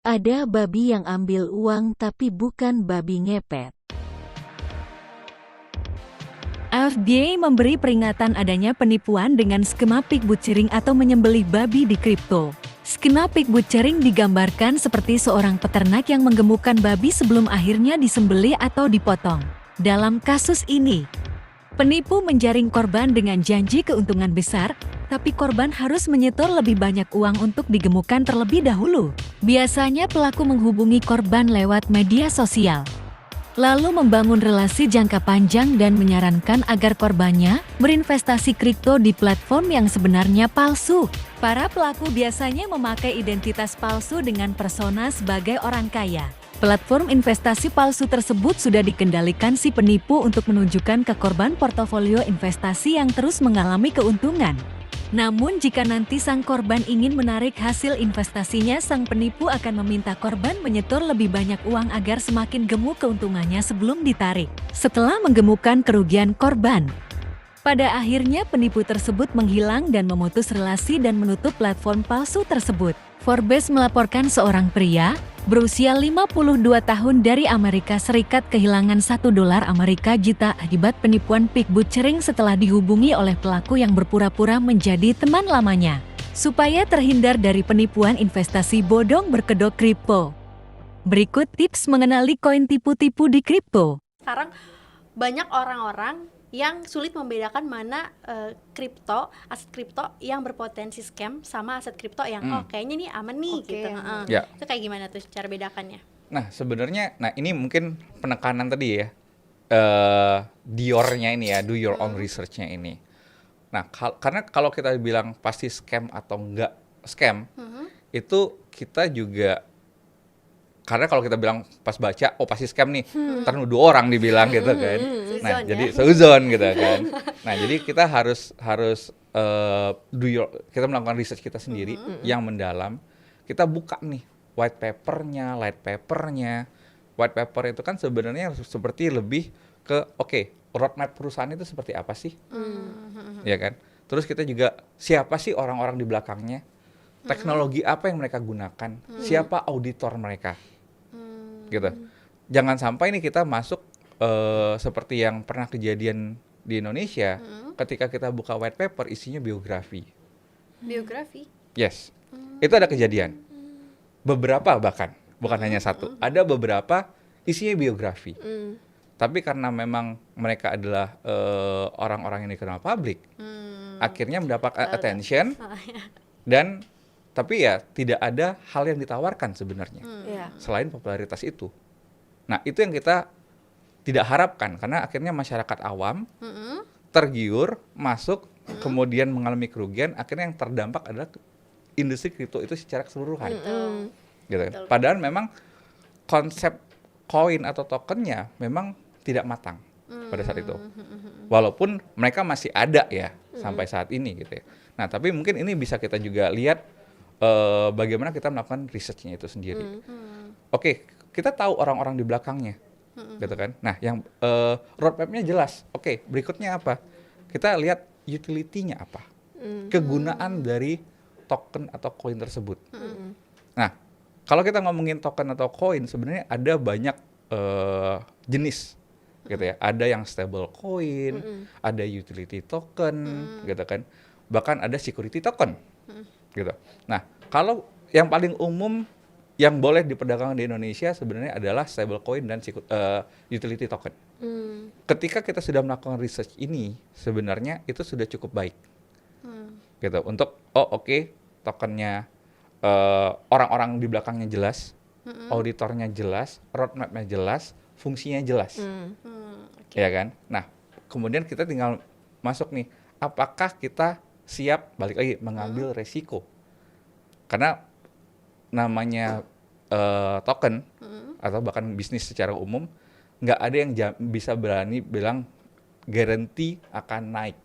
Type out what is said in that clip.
Ada babi yang ambil uang tapi bukan babi ngepet. FDA memberi peringatan adanya penipuan dengan skema pig butchering atau menyembelih babi di kripto. Skema pig butchering digambarkan seperti seorang peternak yang menggemukkan babi sebelum akhirnya disembelih atau dipotong. Dalam kasus ini, penipu menjaring korban dengan janji keuntungan besar, tapi korban harus menyetor lebih banyak uang untuk digemukkan terlebih dahulu. Biasanya pelaku menghubungi korban lewat media sosial, lalu membangun relasi jangka panjang dan menyarankan agar korbannya berinvestasi kripto di platform yang sebenarnya palsu. Para pelaku biasanya memakai identitas palsu dengan persona sebagai orang kaya. Platform investasi palsu tersebut sudah dikendalikan si penipu untuk menunjukkan ke korban portofolio investasi yang terus mengalami keuntungan. Namun jika nanti sang korban ingin menarik hasil investasinya, sang penipu akan meminta korban menyetor lebih banyak uang agar semakin gemuk keuntungannya sebelum ditarik. Setelah menggemukkan kerugian korban, pada akhirnya penipu tersebut menghilang dan memutus relasi dan menutup platform palsu tersebut. Forbes melaporkan seorang pria berusia 52 tahun dari Amerika Serikat kehilangan $1 Amerika juta akibat penipuan pig butchering setelah dihubungi oleh pelaku yang berpura-pura menjadi teman lamanya. Supaya terhindar dari penipuan investasi bodong berkedok kripto, berikut tips mengenali koin tipu-tipu di kripto. Sekarang banyak orang-orang yang sulit membedakan mana aset kripto yang berpotensi scam sama aset kripto yang kayaknya nih aman nih gitu. Ya. Itu kayak gimana tuh cara bedakannya? Nah sebenarnya, ini mungkin penekanan tadi ya, Dior-nya ini ya, do your own research-nya ini. Nah karena kalau kita bilang pasti scam atau enggak scam, itu kita juga, karena kalau kita bilang pas baca, oh pasti scam nih, ntar nuduh orang dibilang gitu kan. Nah Seuzon jadi ya. seuzon gitu kan. Nah jadi kita harus kita melakukan research kita sendiri yang mendalam. Kita buka nih white paper-nya, light paper-nya. White paper itu kan sebenarnya seperti lebih ke roadmap perusahaan itu seperti apa sih, ya kan? Terus kita juga siapa sih orang-orang di belakangnya, teknologi apa yang mereka gunakan, siapa auditor mereka, gitu. Jangan sampai nih kita masuk seperti yang pernah kejadian di Indonesia, ketika kita buka white paper isinya biografi. Biografi. Yes, itu ada kejadian. Beberapa bahkan, bukan hanya satu. Ada beberapa isinya biografi. Tapi karena memang mereka adalah orang-orang yang dikenal publik, akhirnya mendapat attention, dan tapi ya tidak ada hal yang ditawarkan sebenarnya selain popularitas itu. Nah itu yang kita tidak harapkan, karena akhirnya masyarakat awam tergiur masuk, kemudian mengalami kerugian. Akhirnya yang terdampak adalah industri kripto itu secara keseluruhan. Gitu. Padahal memang konsep koin atau tokennya memang tidak matang pada saat itu. Walaupun mereka masih ada ya sampai saat ini gitu ya. Nah, tapi mungkin ini bisa kita juga lihat bagaimana kita melakukan research-nya itu sendiri. Oke, kita tahu orang-orang di belakangnya. Gitu kan. Nah, yang roadmap-nya jelas. Oke, berikutnya apa? Kita lihat utility-nya apa. Kegunaan dari token atau koin tersebut. Nah, kalau kita ngomongin token atau koin, sebenarnya ada banyak jenis, gitu ya. Ada yang stable coin, ada utility token, gitu kan. Bahkan ada security token, gitu. Nah, kalau yang paling umum yang boleh diperdagangkan di Indonesia sebenarnya adalah stable coin dan utility token. Ketika kita sudah melakukan research ini, sebenarnya itu sudah cukup baik, gitu. Untuk tokennya orang-orang di belakangnya jelas, auditornya jelas, roadmapnya jelas, fungsinya jelas, ya kan? Nah, kemudian kita tinggal masuk nih, apakah kita siap balik lagi mengambil resiko? Karena namanya token atau bahkan bisnis secara umum, nggak ada yang bisa berani bilang garansi akan naik.